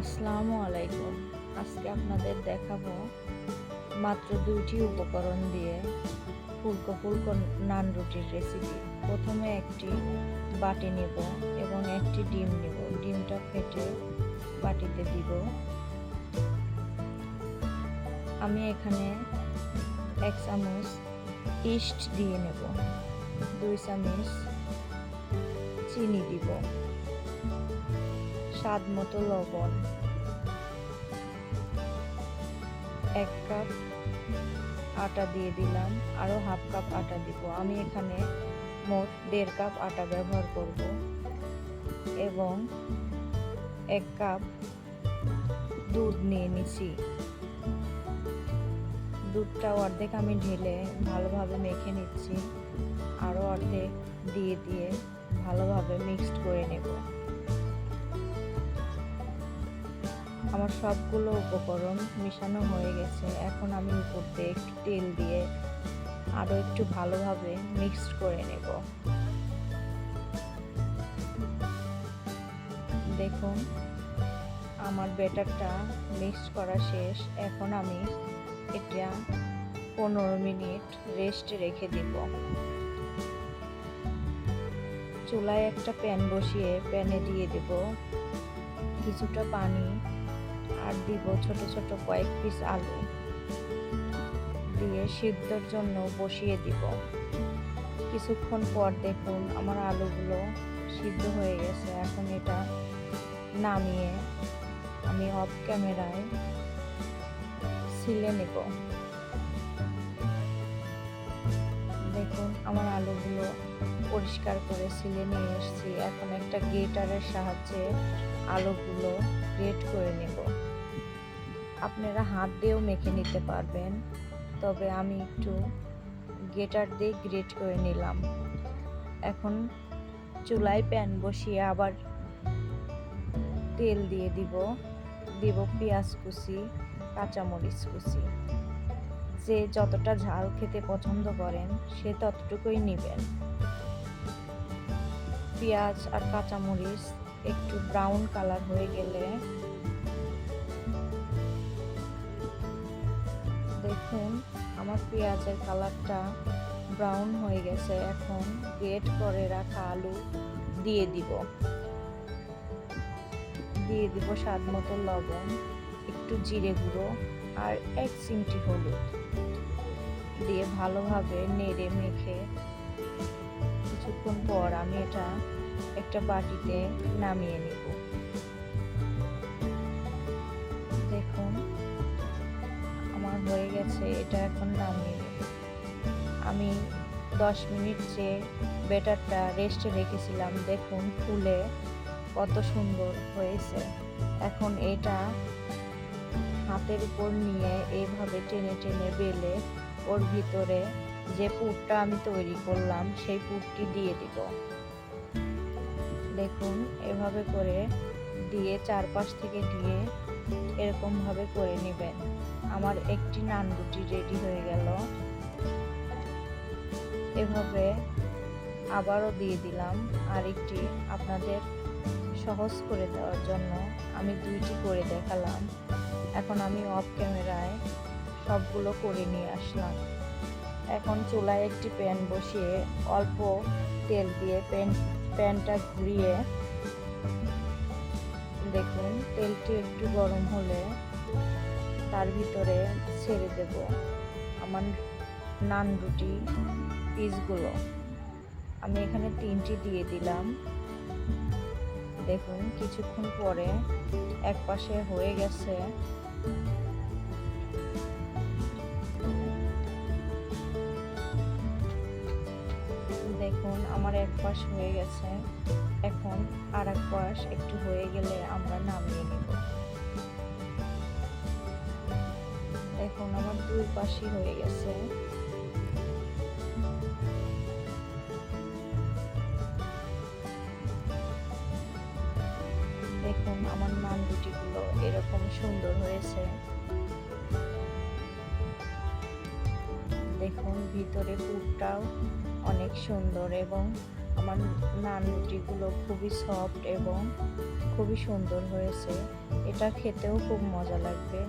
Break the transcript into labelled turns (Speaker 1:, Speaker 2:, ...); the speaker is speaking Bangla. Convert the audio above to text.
Speaker 1: আসসালামু আলাইকুম। আজকে আপনাদের দেখাবো মাত্র 2টি উপকরণ দিয়ে ফুলকো ফুলকো নান রুটির রেসিপি। প্রথমে একটি বাটি নেব এবং একটি ডিম নেব। ডিমটা ফেটে বাটিতে দিব। আমি এখানে 1 চামচ ইস্ট দিয়ে নেব, 2 চামচ চিনি দিব, স্বাদ মতো লবণ, 1 কাপ আটা দিয়ে দিলাম, আরও হাফ কাপ আটা দিব। আমি এখানে মোট 1.5 কাপ আটা ব্যবহার করব এবং 1 কাপ দুধ নিয়ে নিছি। দুধটা অর্ধেক আমি ঢেলে ভালোভাবে মেখে নিচ্ছি, আরও অর্ধেক দিয়ে ভালোভাবে মিক্সড করে নেব। আমার সবগুলো উপকরণ মিশানো হয়ে গেছে। এখন আমি উপর দিয়ে একটু তেল দিয়ে আরও একটু ভালোভাবে মিক্সড করে নেব। দেখুন আমার ব্যাটারটা মিক্সড করা শেষ। এখন আমি এটা 15 মিনিট রেস্টে রেখে দেব। চুলায় একটা প্যান বসিয়ে প্যানে দিয়ে দেব কিছুটা পানি, আর দিব ছোট ছোট কয়েক পিস আলু দিয়ে সিদ্ধর জন্য বসিয়ে দিব। কিছুক্ষণ পর দেখুন আমার আলুগুলো সিদ্ধ হয়ে গেছে। এখন এটা নামিয়ে আমি অফ ক্যামেরায় ছিলে নেব। দেখুন আমার আলুগুলো পরিষ্কার করে ছিলে নিয়ে এসেছি। এখন একটা গ্রেটারের সাহায্যে আলুগুলো গ্রেট করে নেব। আপনারা হাত দিয়েও মেখে নিতে পারবেন, তবে আমি একটু গ্রেটার দিয়ে গ্রেট করে নিলাম। এখন চুলায় প্যান বসিয়ে আবার তেল দিয়ে দিব পেঁয়াজ কুচি, কাঁচামরিচ কুচি। যে যতটা ঝাল খেতে পছন্দ করেন সে ততটুকুই নেবেন। পেঁয়াজ আর কাঁচামরিচ একটু ব্রাউন কালার হয়ে গেলে দেখুন আমার পেঁয়াজের কালারটা ব্রাউন হয়ে গেছে। এখন গ্রেট করে রাখা আলু দিয়ে দিব স্বাদ মতো লবণ, একটু জিরে গুঁড়ো আর 1 চিমটি হলুদ দিয়ে ভালোভাবে নেড়ে মেখে কিছুক্ষণ পর আমি এটা একটা বাটিতে নামিয়ে নেব। দেখুন আমার হয়ে গেছে, এটা এখন নামিয়ে নেব। আমি 10 মিনিট যে ব্যাটারটা রেস্টে রেখেছিলাম দেখুন ফুলে কত সুন্দর হয়েছে। এখন এটা হাতের উপর নিয়ে এইভাবে টেনে টেনে বেলে ওর ভিতরে যে পুরটা আমি তৈরি করলাম সেই পুরটি দিয়ে দিব। দেখুন এভাবে করে দিয়ে চারপাশ থেকে দিয়ে এরকম ভাবে করে নেবেন। আমার একটি নান রুটি রেডি হয়ে গেল। এভাবে আবারও দিয়ে দিলাম আরেকটি, আপনাদের সহজ করে দেওয়ার জন্য আমি 2টি করে দেখালাম। এখন আমি অফ ক্যামেরায় সবগুলো করে নিয়ে আসলাম। এখন চুলায় একটি প্যান বসিয়ে অল্প তেল দিয়ে প্যানটা ঘুরিয়ে দেখুন তেলটি একটু গরম হলে তার ভিতরে ছেড়ে দেব আমার নান রুটি পিসগুলো। আমি এখানে 3টি দিয়ে দিলাম। দেখুন কিছুক্ষণ পরে এক পাশে হয়ে গেছে। দেখুন আমার এক পাশ হয়ে গেছে। এখন আর এক পাশ একটু হয়ে গেলে আমরা নামিয়ে নেব। দেখুন আমার 2 পাশই হয়ে গেছে। দেখুন আমার নান রুটিগুলো এরকম সুন্দর হয়েছে। দেখুন ভিতরে পুরটাও অনেক সুন্দর এবং আমার নান রুটিগুলো খুবই সফট এবং খুবই সুন্দর হয়েছে। এটা খেতেও খুব মজা লাগবে।